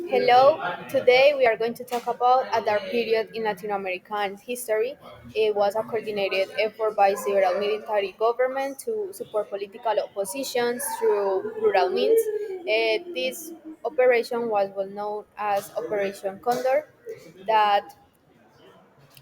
Hello, today we are going to talk about a dark period in Latin American history. It was a coordinated effort by several military governments to support political oppositions through rural means. This operation was well known as Operation Condor, that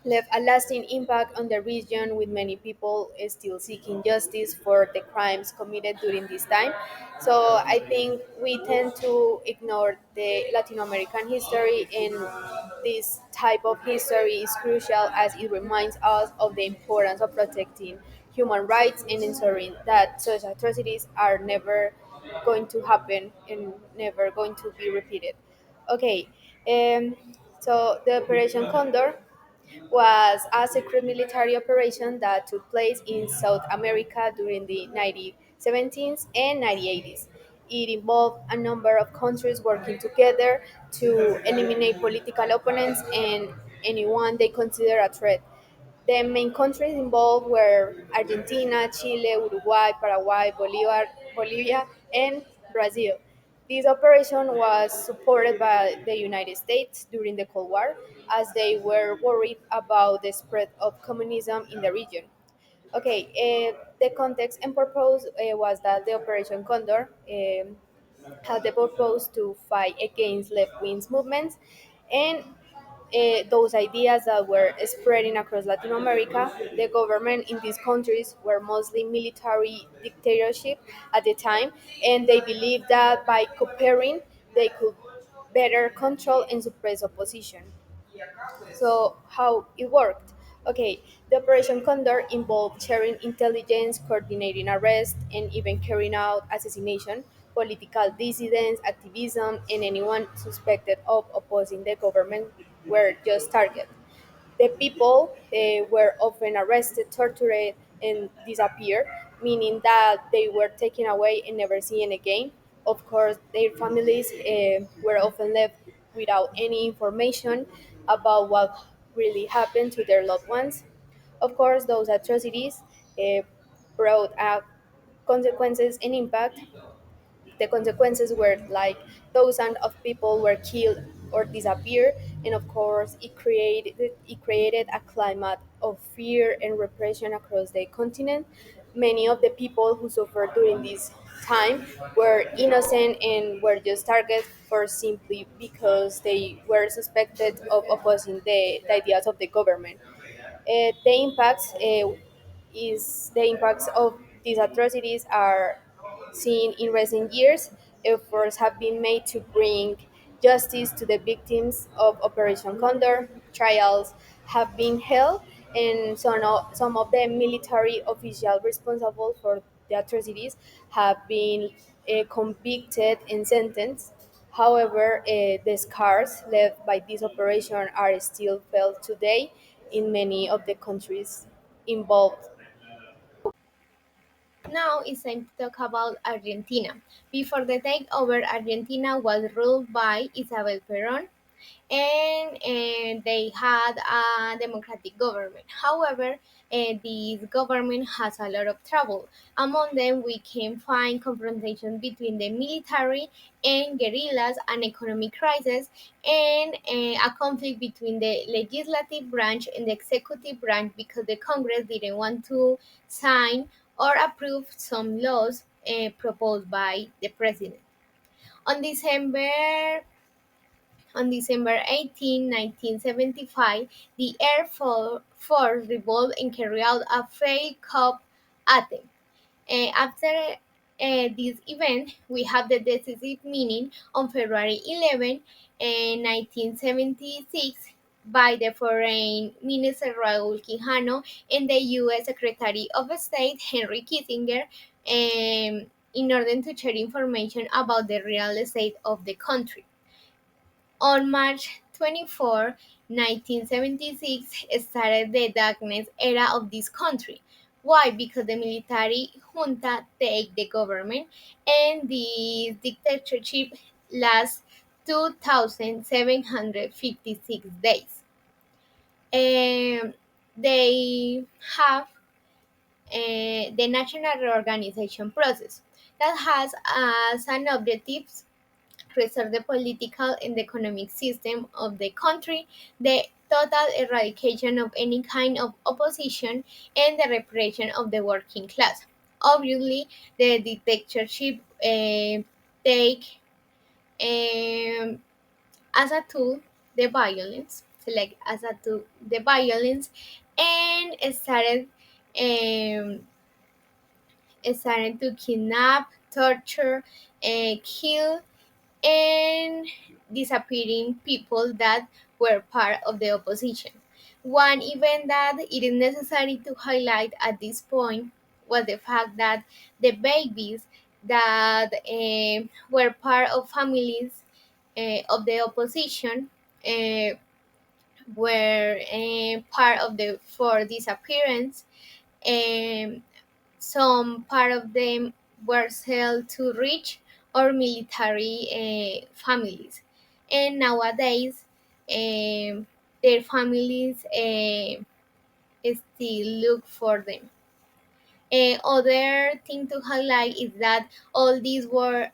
left a lasting impact on the region, with many people still seeking justice for the crimes committed during this time. So I think we tend to ignore the Latin American history, and this type of history is crucial as it reminds us of the importance of protecting human rights and ensuring that such atrocities are never going to happen and never going to be repeated. Okay, um, so the Operation Condor was a secret military operation that took place in South America during the 1970s and 1980s. It involved a number of countries working together to eliminate political opponents and anyone they consider a threat. The main countries involved were Argentina, Chile, Uruguay, Paraguay, Bolivia, and Brazil. This operation was supported by the United States during the Cold War, as they were worried about the spread of communism in the region. Okay, the context and purpose was that the Operation Condor had the purpose to fight against left-wing movements, and those ideas that were spreading across Latin America. The government in these countries were mostly military dictatorship at the time, and they believed that by cooperating, they could better control and suppress opposition. So how it worked? Okay, the Operation Condor involved sharing intelligence, coordinating arrests, and even carrying out assassination. Political dissidents, activism, and anyone suspected of opposing the government were just targets. The people were often arrested, tortured, and disappeared, meaning that they were taken away and never seen again. Of course, their families were often left without any information about what really happened to their loved ones. Of course, those atrocities uh, brought consequences and impact. The consequences were like thousands of people were killed or disappeared, and of course it created a climate of fear and repression across the continent. Many of the people who suffered during this time were innocent and were just targeted for simply because they were suspected of opposing the ideas of the government. The impacts of these atrocities are seen in recent years. Efforts have been made to bring justice to the victims of Operation Condor. Trials have been held, and some of the military officials responsible for the atrocities have been convicted and sentenced. However, the scars left by this operation are still felt today in many of the countries involved. Now it's time to talk about Argentina. Before the takeover, Argentina was ruled by Isabel Perón, and they had a democratic government. However, this government has a lot of trouble. Among them, we can find confrontation between the military and guerrillas, an economic crisis, and a conflict between the legislative branch and the executive branch because the Congress didn't want to sign or approve some laws proposed by the president. On December on December 18, 1975, the Force revolted and carried out a failed coup attempt. After this event, we have the decisive meeting on February 11, 1976, by the Foreign Minister Raúl Quijano and the U.S. Secretary of State Henry Kissinger, in order to share information about the real state of the country. On March 24, 1976, started the darkness era of this country. Why? Because the military junta take the government, and this dictatorship lasts 2,756 days. They have the national reorganization process that has as an objective restore the political and economic system of the country, the total eradication of any kind of opposition, and the repression of the working class. Obviously, the dictatorship take um, as a tool the violence, select as a tool the violence, and started to kidnap, torture, kill, and disappearing people that were part of the opposition. One event that it is necessary to highlight at this point was the fact that the babies that were part of families of the opposition uh, were part of the for disappearance. Um, some part of them were sold to rich or military families, and nowadays their families still look for them. Other thing to highlight is that all these were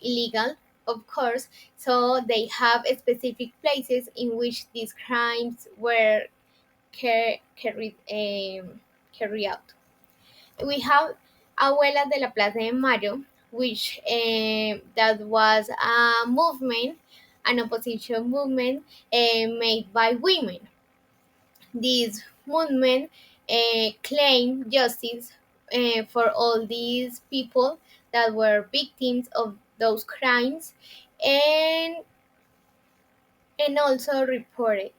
illegal, of course, so they have specific places in which these crimes were carried out. We have Abuelas de la Plaza de Mayo, which that was a movement, an opposition movement made by women. This movement claimed justice for all these people that were victims of those crimes, and also reported.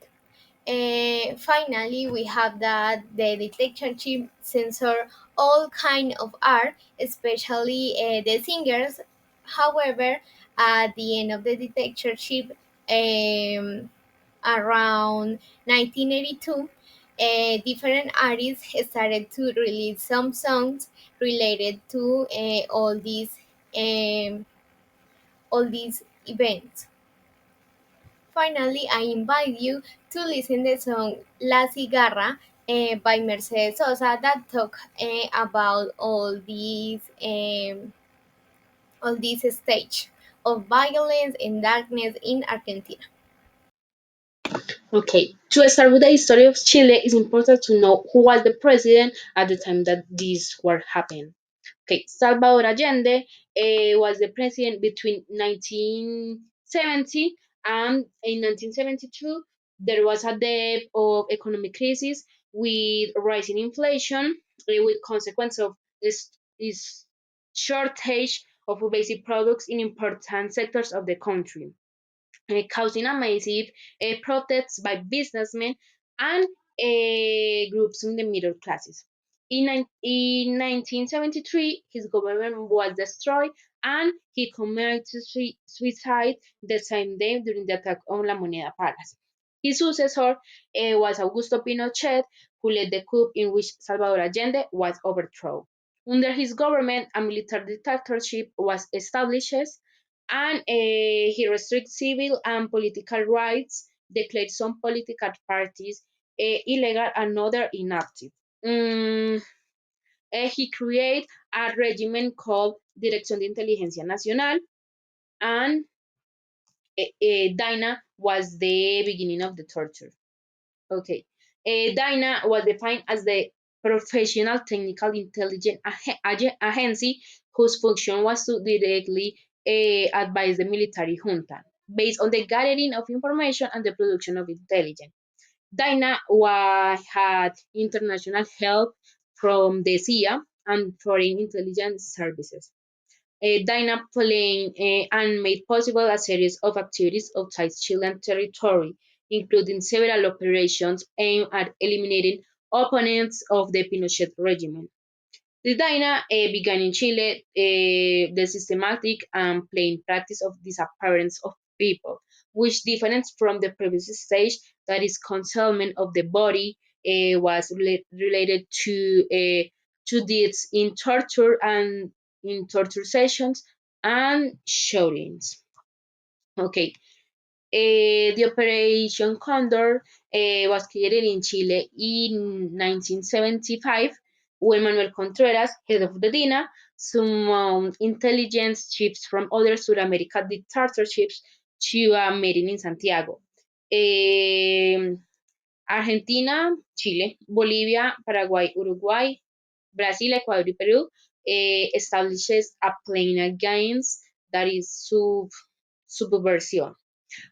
Finally, we have that the dictatorship censor all kind of art, especially the singers. However, at the end of the dictatorship, um, around 1982, different artists started to release some songs related to um, all these events. Finally, I invite you to listen the song La Cigarra by Mercedes Sosa that talk about all these stage of violence and darkness in Argentina. Okay, to start with the history of Chile, it's important to know who was the president at the time that this war happened. Okay, Salvador Allende was the president between 1970 and in 1972. There was a depth of economic crisis with rising inflation, with consequence of this shortage of basic products in important sectors of the country, causing a massive protests by businessmen and groups in the middle classes. In 1973, his government was destroyed and he committed suicide the same day during the attack on La Moneda Palace. His successor was Augusto Pinochet, who led the coup in which Salvador Allende was overthrown. Under his government, a military dictatorship was established and he restricts civil and political rights, declared some political parties illegal and other inactive. Mm, he created a regiment called Dirección de Inteligencia Nacional, and DINA was the beginning of the torture. Okay. DINA was defined as the Professional Technical Intelligence Agency, whose function was to directly advise the military junta based on the gathering of information and the production of intelligence. DINA had international help from the CIA and foreign intelligence services. Dyna planned and made possible a series of activities outside Chilean territory, including several operations aimed at eliminating opponents of the Pinochet regime. The Dyna began in Chile the systematic and plain practice of disappearance of people, which differs from the previous stage, that is concealment of the body, was related to deaths in torture and in torture sessions and shootings. Okay, the Operation Condor was created in Chile in 1975 when Manuel Contreras, head of the DINA, some intelligence ships from other South America dictatorships to a meeting in Santiago. Argentina, Chile, Bolivia, Paraguay, Uruguay, Brazil, Ecuador, y Peru establishes a plan against that is subversion.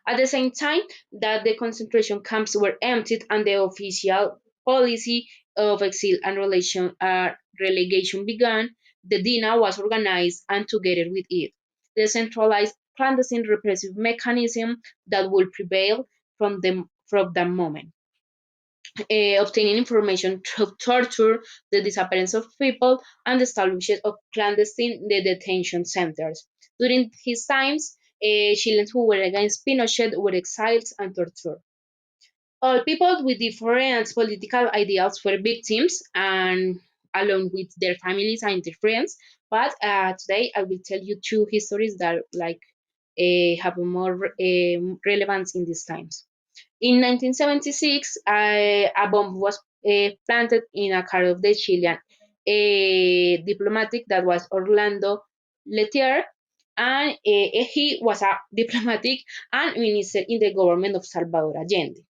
At the same time that the concentration camps were emptied and the official policy of exile and relegation began, the DINA was organized and together with it, the centralized clandestine repressive mechanism that would prevail from that moment. Obtaining information through torture, the disappearance of people, and the establishment of clandestine detention centers. During his times, Chilens who were against Pinochet were exiled and tortured. All people with different political ideals were victims, and along with their families and their friends. But today, I will tell you two histories that have more relevance in these times. In 1976, a bomb was planted in a car of the Chilean diplomatic that was Orlando Lettier, and he was a diplomatic and minister in the government of Salvador Allende.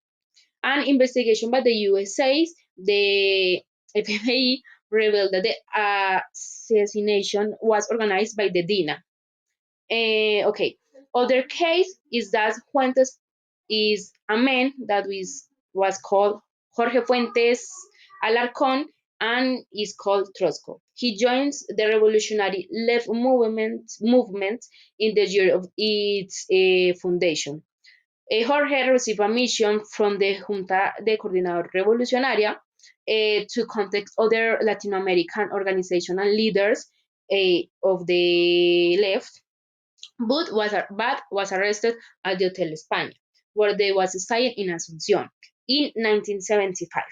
An investigation by the USA, the FBI, revealed that the assassination was organized by the DINA. Okay. Other case is that Fuentes is a man that was called Jorge Fuentes Alarcón and is called Trosco. He joins the revolutionary left movement in the year of its foundation. Jorge received a mission from the Junta de Coordinador Revolucionaria to contact other Latin American organizational leaders of the left, but was arrested at the Hotel España, where they was staying in Asunción in 1975.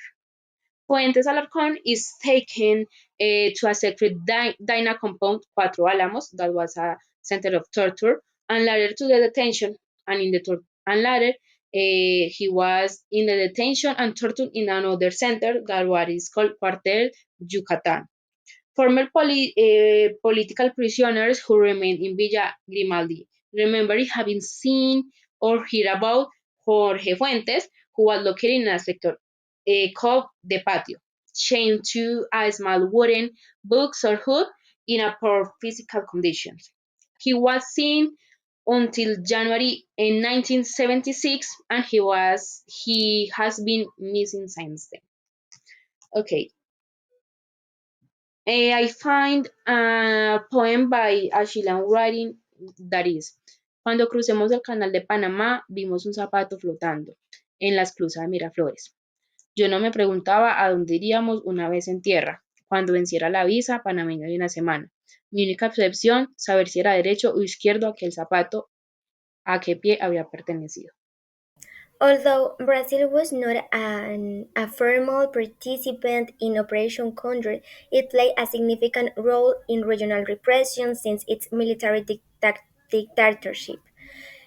Fuentes Alarcón is taken to a secret Dina compound, Cuatro Alamos, that was a center of torture, and later to the detention, and in the and later he was in the detention and tortured in another center that was called Cuartel Yucatan. Former political prisoners who remain in Villa Grimaldi remember having seen or heard about Jorge Fuentes, who was located in a sector called the patio, chained to a small wooden box or hut in a poor physical conditions. He was seen until January in 1976, and he has been missing since then. Okay, I find a poem by a Chilean writing that is: Cuando crucemos el canal de Panamá, vimos un zapato flotando en la esclusa de Miraflores. Yo no me preguntaba a dónde iríamos una vez en tierra, cuando venciera la visa panameña de una semana. Mi única percepción, saber si era derecho o izquierdo aquel zapato, a qué pie había pertenecido. Although Brazil was not a formal participant in Operation Condor, it played a significant role in regional repression since its military dictatorship.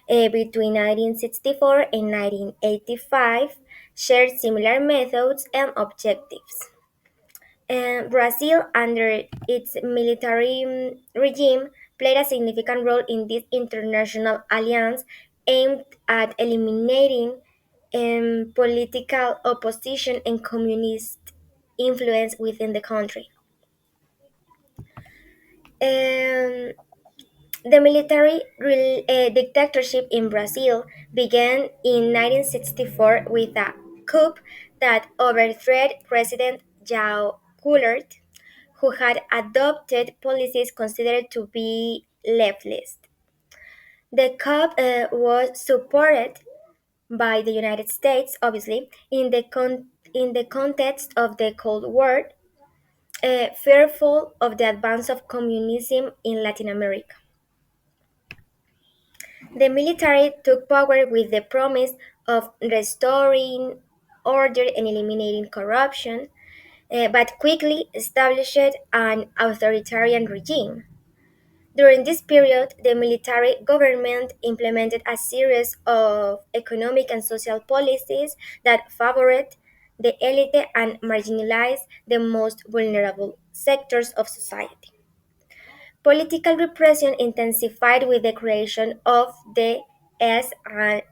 Between 1964 and 1985, shared similar methods and objectives. Brazil, under its military regime, played a significant role in this international alliance aimed at eliminating political opposition and communist influence within the country. Um, the military dictatorship in Brazil began in 1964 with a coup that overthrew President João Goulart, who had adopted policies considered to be leftist. The coup was supported by the United States, obviously, in the context of the Cold War, fearful of the advance of communism in Latin America. The military took power with the promise of restoring order and eliminating corruption, but quickly established an authoritarian regime. During this period, the military government implemented a series of economic and social policies that favored the elite and marginalized the most vulnerable sectors of society. political repression intensified with the creation of the SNI,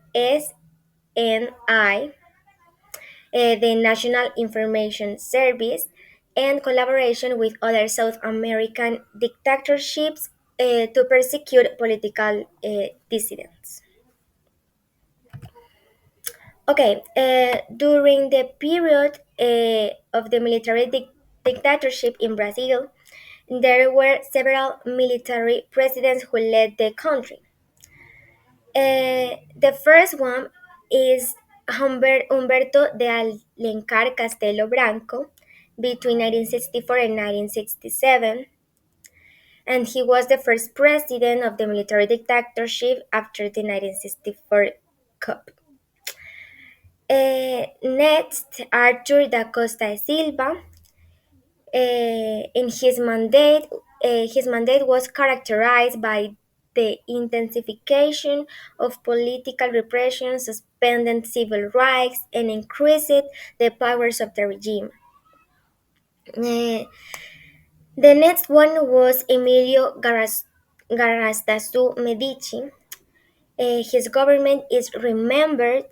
the National Information Service, and collaboration with other South American dictatorships to persecute political dissidents. Okay, during the period of the military dictatorship in Brazil, there were several military presidents who led the country. The first one is Humberto de Alencar Castelo Branco between 1964 and 1967, and he was the first president of the military dictatorship after the 1964 coup. Next, Arthur da Costa e Silva. In his mandate was characterized by the intensification of political repression, suspended civil rights, and increased the powers of the regime. Uh, the next one was Emilio Garrastazu Medici. His government is remembered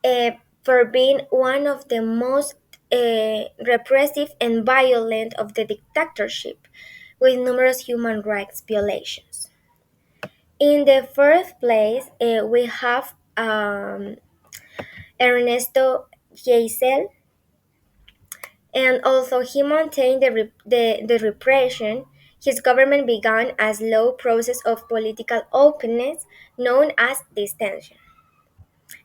uh, for being one of the most repressive and violent of the dictatorship, with numerous human rights violations. In the first place, we have Ernesto Geisel, and also he maintained the repression. His government began a slow process of political openness known as distension.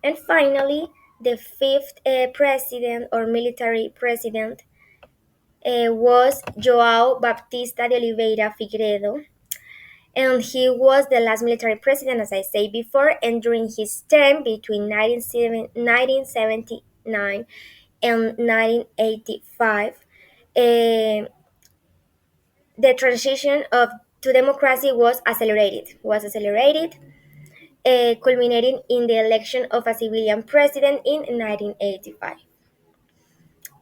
And finally, the fifth president or military president was João Baptista de Oliveira Figueiredo, and he was the last military president, as I said before. And during his term between 1979 and 1985, uh, the transition to democracy was accelerated, culminating in the election of a civilian president in 1985.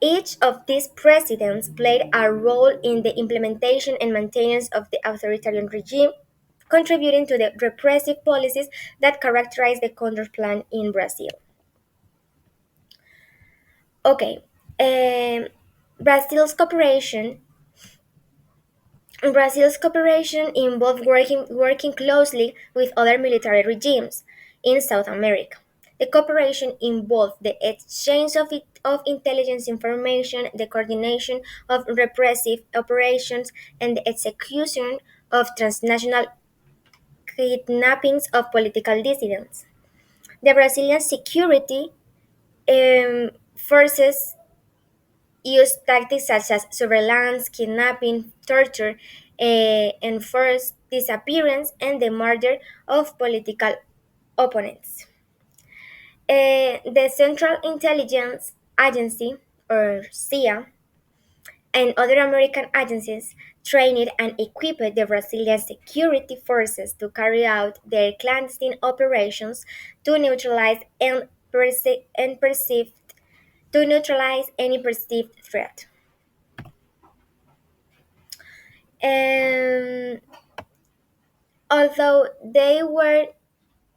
Each of these presidents played a role in the implementation and maintenance of the authoritarian regime, contributing to the repressive policies that characterized the Condor Plan in Brazil. Okay, um, Brazil's cooperation Brazil's cooperation involved working closely with other military regimes in South America. The cooperation involved the exchange of intelligence information, the coordination of repressive operations, and the execution of transnational kidnappings of political dissidents. The Brazilian security forces used tactics such as surveillance, kidnapping, torture, enforced disappearance, and the murder of political opponents. The Central Intelligence Agency, or CIA, and other American agencies trained and equipped the Brazilian security forces to carry out their clandestine operations to neutralize any perceived threat. And although they were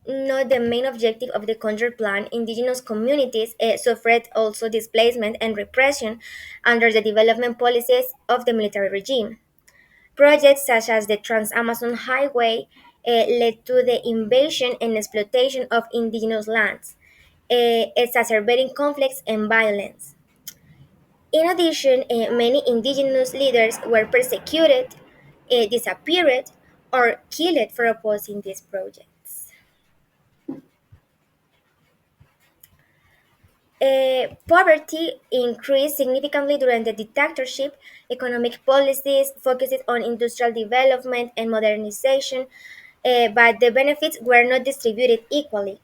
not the main objective of the Condor Plan, indigenous communities suffered also displacement and repression under the development policies of the military regime. Projects such as the Trans-Amazon Highway led to the invasion and exploitation of indigenous lands, exacerbating conflicts and violence. In addition, many indigenous leaders were persecuted, disappeared, or killed for opposing these projects. Poverty increased significantly during the dictatorship. Economic policies focused on industrial development and modernization, but the benefits were not distributed equally.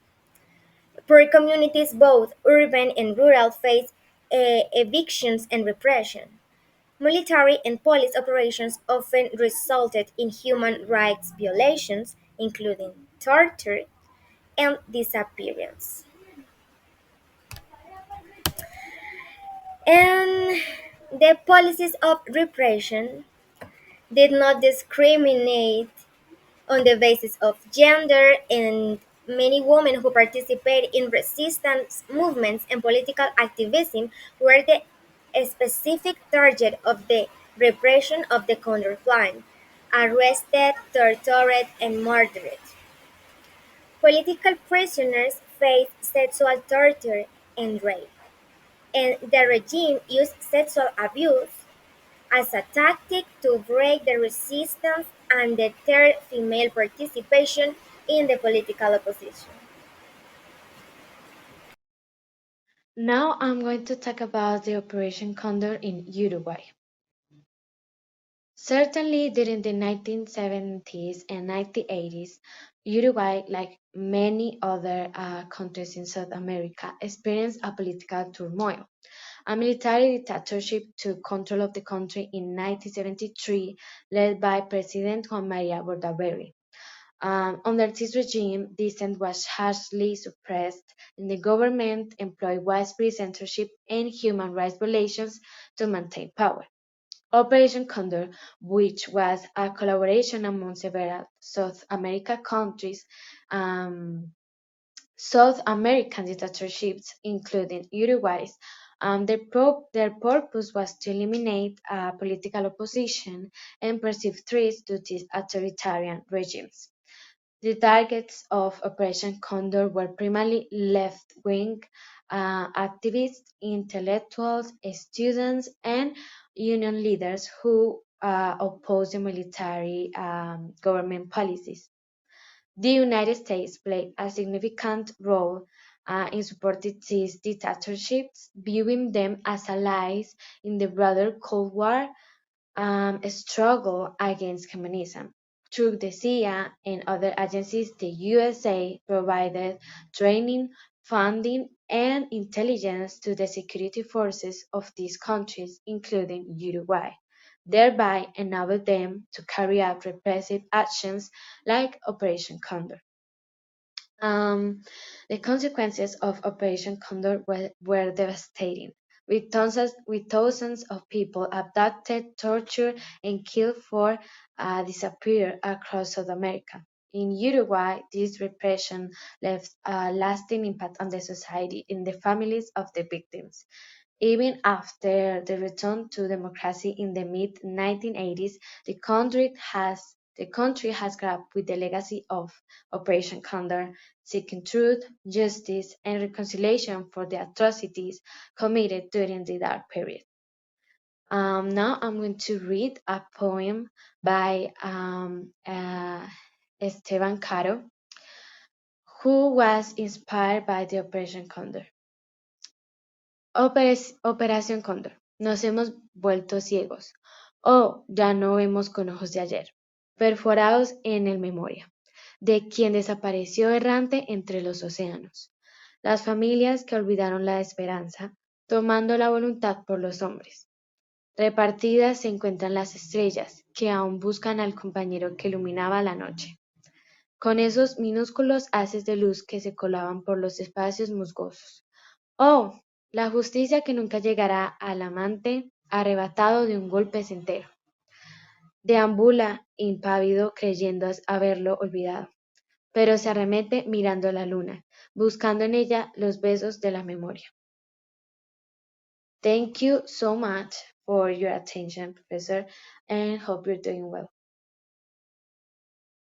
Poor communities, both urban and rural, faced evictions and repression. Military and police operations often resulted in human rights violations, including torture and disappearance. And the policies of repression did not discriminate on the basis of gender, and many women who participated in resistance movements and political activism were the specific target of the repression of the Condor Plan, arrested, tortured, and murdered. Political prisoners faced sexual torture and rape, and the regime used sexual abuse as a tactic to break the resistance and deter female participation in the political opposition. Now I'm going to talk about the Operation Condor in Uruguay. Certainly during the 1970s and 1980s, Uruguay, like many other countries in South America, experienced a political turmoil. A military dictatorship took control of the country in 1973, led by President Juan María Bordaberry. Under this regime, dissent was harshly suppressed, and the government employed widespread censorship and human rights violations to maintain power. Operation Condor, which was a collaboration among several um, South American dictatorships, including Uruguay's, their purpose was to eliminate political opposition and perceived threats to these authoritarian regimes. The targets of Operation Condor were primarily left-wing activists, intellectuals, students, and union leaders who opposed the military government policies. The United States played a significant role in supporting these dictatorships, viewing them as allies in the broader Cold War struggle against communism. Through the CIA and other agencies, the USA provided training, funding, and intelligence to the security forces of these countries, including Uruguay, thereby enabling them to carry out repressive actions like Operation Condor. Um, the consequences of Operation Condor were devastating, with thousands of people abducted, tortured, and killed for disappear across South America. In Uruguay, this repression left a lasting impact on the society and the families of the victims. Even after the return to democracy in the mid-1980s, the country has grappled with the legacy of Operation Condor, seeking truth, justice, and reconciliation for the atrocities committed during the dark period. Now I'm going to read a poem by Esteban Caro, who was inspired by the Operation Condor. Operación Cóndor. Nos hemos vuelto ciegos. Oh, ya no vemos con ojos de ayer, perforados en el memoria, de quien desapareció errante entre los océanos. Las familias que olvidaron la esperanza, tomando la voluntad por los hombres. Repartidas se encuentran las estrellas, que aún buscan al compañero que iluminaba la noche, con esos minúsculos haces de luz que se colaban por los espacios musgosos. Oh, la justicia que nunca llegará al amante arrebatado de un golpe certero. Deambula impávido creyendo haberlo olvidado, pero se arremete mirando la luna, buscando en ella los besos de la memoria. Thank you so much for your attention, Professor, and hope you're doing well.